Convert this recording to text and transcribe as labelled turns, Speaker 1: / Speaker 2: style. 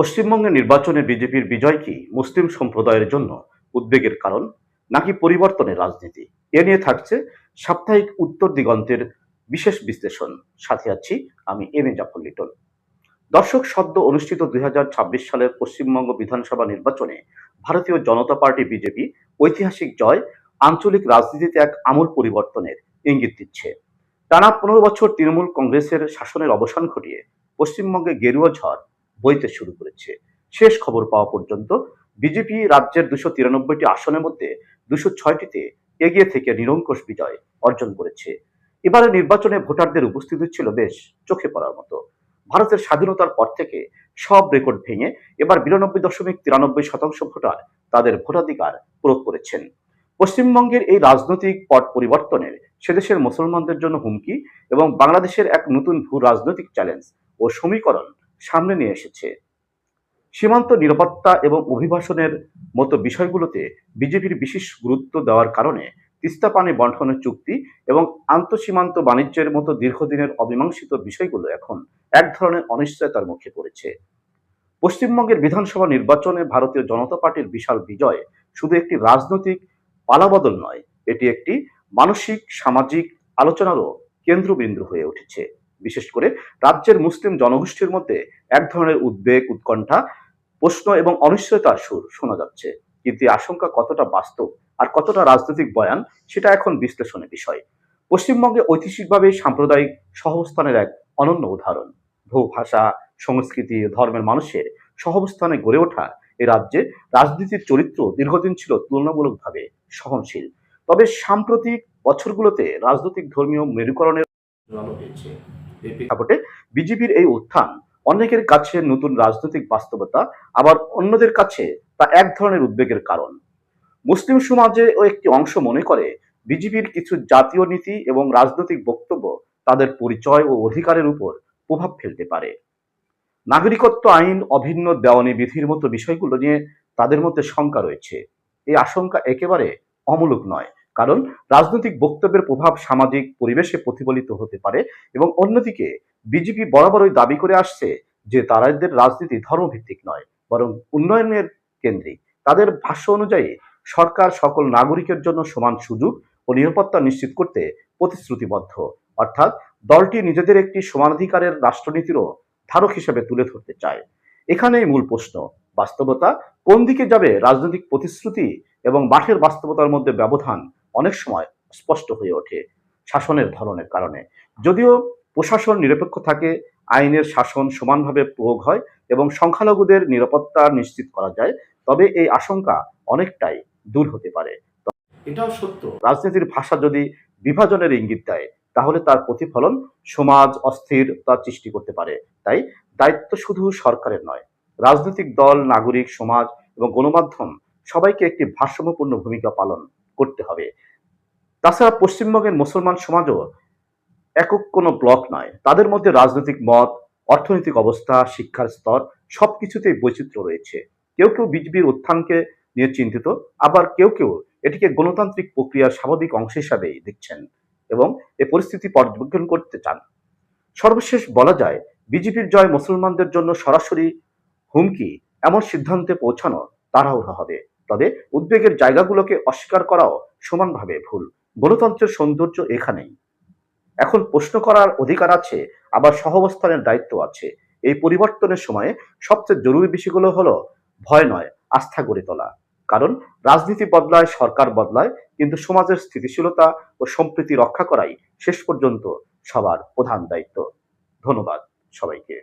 Speaker 1: পশ্চিমবঙ্গের নির্বাচনে বিজেপির বিজয় কি মুসলিম সম্প্রদায়ের জন্য উদ্বেগের কারণ নাকি পরিবর্তনের রাজনীতি? এ নিয়ে থাকছে সাপ্তাহিক উত্তর দিগন্তের বিশেষ বিশ্লেষণ। সাথে আছি আমি এম এ জাফর লিটন। দর্শক, সদ্য অনুষ্ঠিত 2026 সালের পশ্চিমবঙ্গ বিধানসভা নির্বাচনে ভারতীয় জনতা পার্টি বিজেপি ঐতিহাসিক জয় আঞ্চলিক রাজনীতিতে এক আমূল পরিবর্তনের ইঙ্গিত দিচ্ছে। টানা 15 বছর তৃণমূল কংগ্রেসের শাসনের অবসান ঘটিয়ে পশ্চিমবঙ্গে গেরুয়া ঝড় বইতে শুরু করেছে। শেষ খবর পাওয়া পর্যন্ত বিজেপি রাজ্যের 293টি আসনের মধ্যে 206টিতে এগিয়ে থেকে নিরঙ্কুশ বিজয় অর্জন করেছে। এবারে নির্বাচনে ভোটারদের উপস্থিতি ছিল বেশ চোখে পড়ার মতো। ভারতের স্বাধীনতার পর থেকে সব রেকর্ড ভেঙে এবার 92.93% ভোটার তাদের ভোটাধিকার প্রয়োগ করেছেন। পশ্চিমবঙ্গের এই রাজনৈতিক পট পরিবর্তনের সেদেশের মুসলমানদের জন্য হুমকি এবং বাংলাদেশের এক নতুন ভূ রাজনৈতিক চ্যালেঞ্জ ও সমীকরণ সামনে নিয়ে এসেছে। সীমান্ত নিরাপত্তা এবং অভিবাসনের মতো বিষয়গুলোতে বিজেপির বিশেষ গুরুত্ব দেওয়ার কারণে তিস্তা পানি বন্টনের চুক্তি এবং আন্তঃসীমান্ত বাণিজ্যের মতো দীর্ঘদিনের অমীমাংসিত বিষয়গুলো এখন এক ধরনের অনিশ্চয়তার মুখে পড়েছে। পশ্চিমবঙ্গের বিধানসভা নির্বাচনে ভারতীয় জনতা পার্টির বিশাল বিজয় শুধু একটি রাজনৈতিক পালাবদল নয়, এটি একটি মানসিক সামাজিক আলোচনারও কেন্দ্রবিন্দু হয়ে উঠেছে। বিশেষ করে রাজ্যের মুসলিম জনগোষ্ঠীর মধ্যে এক ধরনের উদ্বেগ, উৎকণ্ঠা, প্রশ্ন এবং অনিশ্চয়তার সুর শোনা যাচ্ছে। কিন্তু এই আশঙ্কা কতটা বাস্তব আর কতটা রাজনৈতিক বয়ান, সেটা এখন বিশ্লেষণের বিষয়। পশ্চিমবঙ্গে ঐতিহাসিকভাবে সাম্প্রদায়িক সহাবস্থানের এক অনন্য উদাহরণ। ভূ ভাষা, সংস্কৃতি, ধর্মের মানুষের সহাবস্থানে গড়ে ওঠা এ রাজ্যে রাজনীতির চরিত্র দীর্ঘদিন ছিল তুলনামূলকভাবে সহনশীল। তবে সাম্প্রতিক বছরগুলোতে রাজনৈতিক ধর্মীয় মেরুকরণের জন্ম হয়েছে। এই প্রেক্ষাপটে বিজেপির এই উত্থান অনেকের কাছে নতুন রাজনৈতিক বাস্তবতা, আবার অন্যদের কাছে তা এক ধরনের উদ্বেগের কারণ। মুসলিম সমাজে ও একটি অংশ মনে করে বিজেপির কিছু জাতীয় নীতি এবং রাজনৈতিক বক্তব্য তাদের পরিচয় ও অধিকারের উপর প্রভাব ফেলতে পারে। নাগরিকত্ব আইন, অভিন্ন দেওয়ানি বিধির মতো বিষয়গুলো নিয়ে তাদের মধ্যে শঙ্কা রয়েছে। এই আশঙ্কা একেবারে অমূলক নয়, কারণ রাজনৈতিক বক্তব্যের প্রভাব সামাজিক পরিবেশে প্রতিফলিত হতে পারে। এবং অন্যদিকে বিজেপি বরাবরই দাবি করে আসছে যে তাদের রাজনীতি ধর্মভিত্তিক নয়, বরং উন্নয়নের কেন্দ্রিক। তাদের ভাষ্য অনুযায়ী সরকার সকল নাগরিকের জন্য সমান সুযোগ ও নিরাপত্তা নিশ্চিত করতে প্রতিশ্রুতিবদ্ধ। অর্থাৎ দলটি নিজেদের একটি সমানাধিকারের রাষ্ট্রনীতিরও ধারক হিসেবে তুলে ধরতে চায়। এখানেই মূল প্রশ্ন, বাস্তবতা কোন দিকে যাবে? রাজনৈতিক প্রতিশ্রুতি এবং মাঠের বাস্তবতার মধ্যে ব্যবধান অনেক সময় স্পষ্ট হয়ে ওঠে শাসনের ধরনের কারণে। যদিও প্রশাসন নিরপেক্ষ থাকে, আইনের শাসন সমানভাবে প্রয়োগ হয় এবং সংখ্যালঘুদের নিরাপত্তা নিশ্চিত করা যায়, তবে এই আশঙ্কা অনেকটাই দূর হতে পারে। এটাও সত্য, রাজনীতির ভাষা যদি বিভাজনের ইঙ্গিত দেয়, তাহলে তার প্রতিফলন সমাজ অস্থিরতা সৃষ্টি করতে পারে। তাই দায়িত্ব শুধু সরকারের নয়, রাজনৈতিক দল, নাগরিক সমাজ এবং গণমাধ্যম সবাইকে একটি ভারসাম্যপূর্ণ ভূমিকা পালন করতে হবে। তাছাড়া পশ্চিমবঙ্গের মুসলমান সমাজও একক কোনো ব্লক নয়। তাদের মধ্যে রাজনৈতিক মত, অর্থনৈতিক অবস্থা, শিক্ষার স্তর সবকিছুতেই বৈচিত্র্য রয়েছে। কেউ কেউ বিজেপির উত্থানকে নিয়ে চিন্তিত, আবার কেউ কেউ এটিকে গণতান্ত্রিক প্রক্রিয়ার স্বাভাবিক অংশ হিসাবেই দেখছেন এবং এই পরিস্থিতি পর্যবেক্ষণ করতে চান। সর্বশেষ বলা যায়, বিজেপির জয় মুসলমানদের জন্য সরাসরি হুমকি এমন সিদ্ধান্তে পৌঁছানো তাড়াহুড়ো হবে। তবে উদ্বেগের জায়গাগুলোকে অস্বীকার করাও সমানভাবে ভুল। গণতন্ত্রের সৌন্দর্য এখানেই। এখন প্রশ্ন করার অধিকার আছে, আবার সহাবস্থানের দায়িত্ব আছে। এই পরিবর্তনের সময়ে সবচেয়ে জরুরি বিষয়গুলো হলো ভয় নয়, আস্থা গড়ে তোলা। কারণ রাজনীতি বদলায়, সরকার বদলায়, কিন্তু সমাজের স্থিতিশীলতা ও সম্প্রীতি রক্ষা করাই শেষ পর্যন্ত সবার প্রধান দায়িত্ব। ধন্যবাদ সবাইকে।